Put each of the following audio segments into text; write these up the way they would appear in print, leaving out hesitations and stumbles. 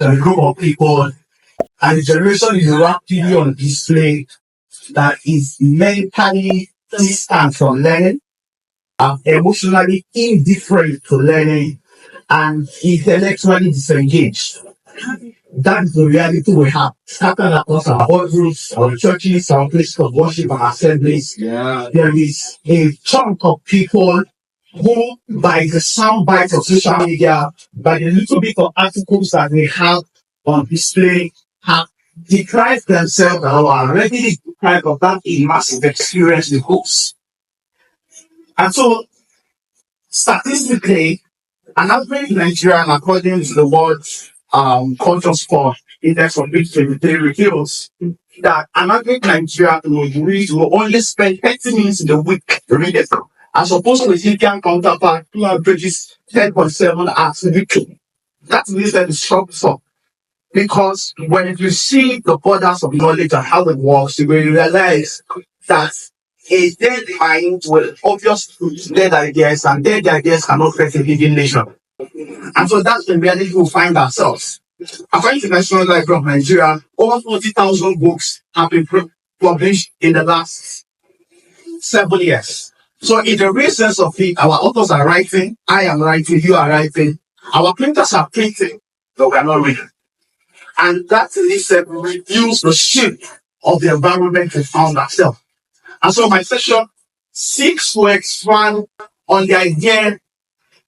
a group of people, and the generation is rapidly on display that is mentally distant from learning, emotionally indifferent to learning, and intellectually disengaged. That's the reality we have. Scattered across our boardrooms, our churches, our places of worship, and assemblies. Yeah. There is a chunk of people who, by the sound bites of social media, by the little bit of articles that they have on display, have deprived themselves or are already deprived of that immersive experience with books. And so, statistically, an average Nigerian, according to the World Culture Score Index of 2023, reveals that an average Nigerian will only spend 30 minutes in a week reading, as opposed to a Indian counterpart who averages 10.7 hours weekly. That means that it's troublesome. Because when you see the borders of knowledge and how it works, you will realize that a dead mind will obviously dead ideas, and dead ideas cannot create a living nation. And so that's the reality we find ourselves. According to the National Library of Nigeria, over 40,000 books have been published in the last 7 years. So in the real sense of it, our authors are writing, I am writing, you are writing, our printers are printing, but we are not reading. And that reveals the shape of the environment we found ourselves. And so my session seeks to expand on the idea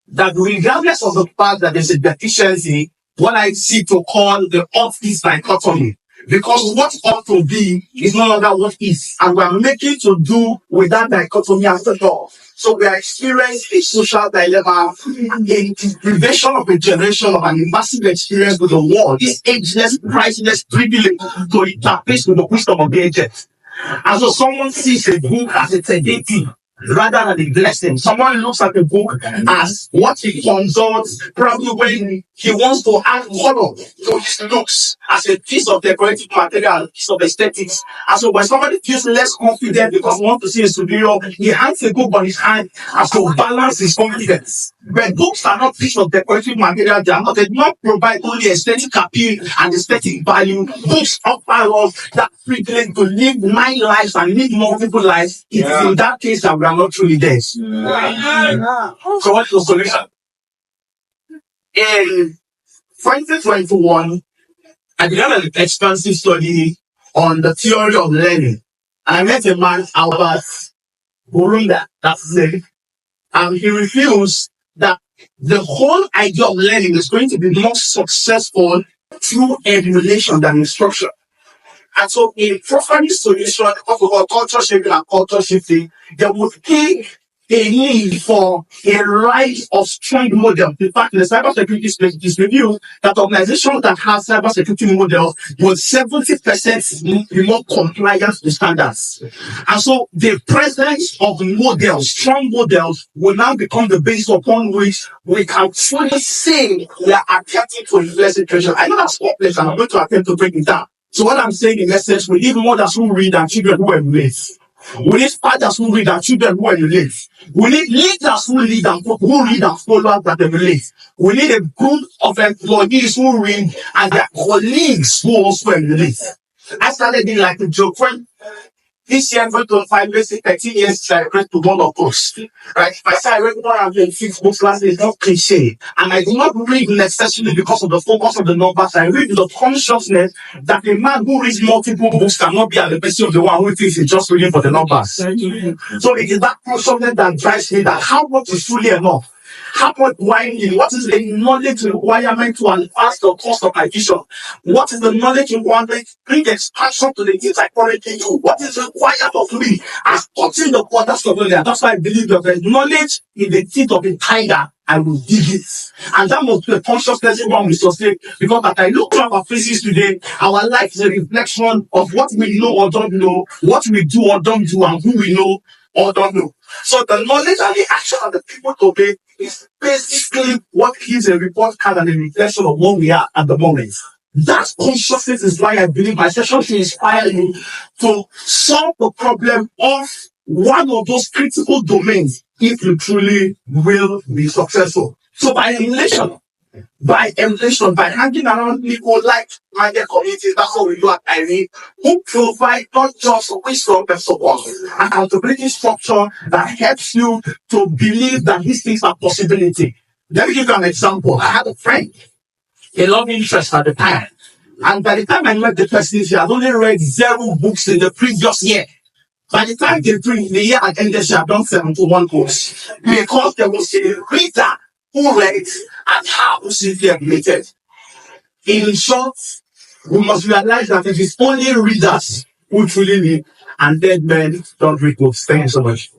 that regardless of the fact that there's a deficiency, what I seek to call the Offbeat dichotomy. Because what ought to be is no longer what is. And we're making to do with that dichotomy after all. So we are experiencing a social dilemma, a deprivation of a generation of an immersive experience with the world, this ageless, priceless privilege to interface with the wisdom of the ages. And so someone sees a book as a sedative rather than a blessing. Someone looks at the book as what he consults, probably when he wants to add color to his looks, as a piece of decorative material, a piece of aesthetics. And so when somebody feels less confident because he wants to see a superior, he hands a book on his hand as to balance his confidence. But books are not pieces of decorative material. They do not provide only aesthetic appeal and aesthetic value. Books offer us that privilege to live 9 lives and live multiple lives. It is in that case that we are not truly dead. Yeah. So what's the solution? In 2021, I began an expansive study on the theory of learning. And I met a man, Albert Burunda, that's it. And he reveals that the whole idea of learning is going to be more successful through emulation than instruction. And so in properly solution of culture shaping and culture shifting, there would be a need for a rise of strong models. In fact, in the cybersecurity space, it is revealed that organizations that have cybersecurity models will 70% be more compliant to standards. And so the presence of models, strong models, will now become the basis upon which we can fully say we are attempting to reverse situation. I know that's complex and I'm going to attempt to break it down. So what I'm saying in essence, we need mothers who read and children who emulate. We need fathers who read and children who emulate. We need leaders who read and follow that emulate. We need a group of employees who read and their colleagues who also emulate. I started being like a joke when this year I'm going to 5 years, 13 years celebrate to one of us. Right? If I say I read 106 books last year, it's not cliche. And I do not read necessarily because of the focus of the numbers. I read the consciousness that a man who reads multiple books cannot be at the mercy of the one who thinks he's just reading for the numbers. So it is that consciousness that drives me that how much is truly enough. How much winding? What is the knowledge requirement to advance the cost of my vision? What is the knowledge requirement to bring expansion to the things I currently do? What is required of me as touching the borders of knowledge? That's why I believe that the knowledge in the teeth of a tiger, I will dig it. And that must be a consciousness one we sustain. Because as I look at our faces today, our life is a reflection of what we know or don't know, what we do or don't do, and who we know or don't know. So the knowledge and the action of the people to obey is basically what gives a report card and a reflection of what we are at the moment. That consciousness is why I believe my session should inspire you to solve the problem of one of those critical domains if you truly will be successful. So by emulation, by emulation, by hanging around people like-minded communities. That's what we do at Irene, who provide not just wisdom but support, accountability structure that helps you to believe that these things are possibility. Let me give you an example. I had a friend, a love interest at the time. And by the time I met the person, she had only read 0 books in the previous year. By the time the year had ended, she had done 71 books. Because there was a reader who read and how simply admitted. In short, we must realize that it is only readers who truly live, and dead men don't read books. Thank you so much.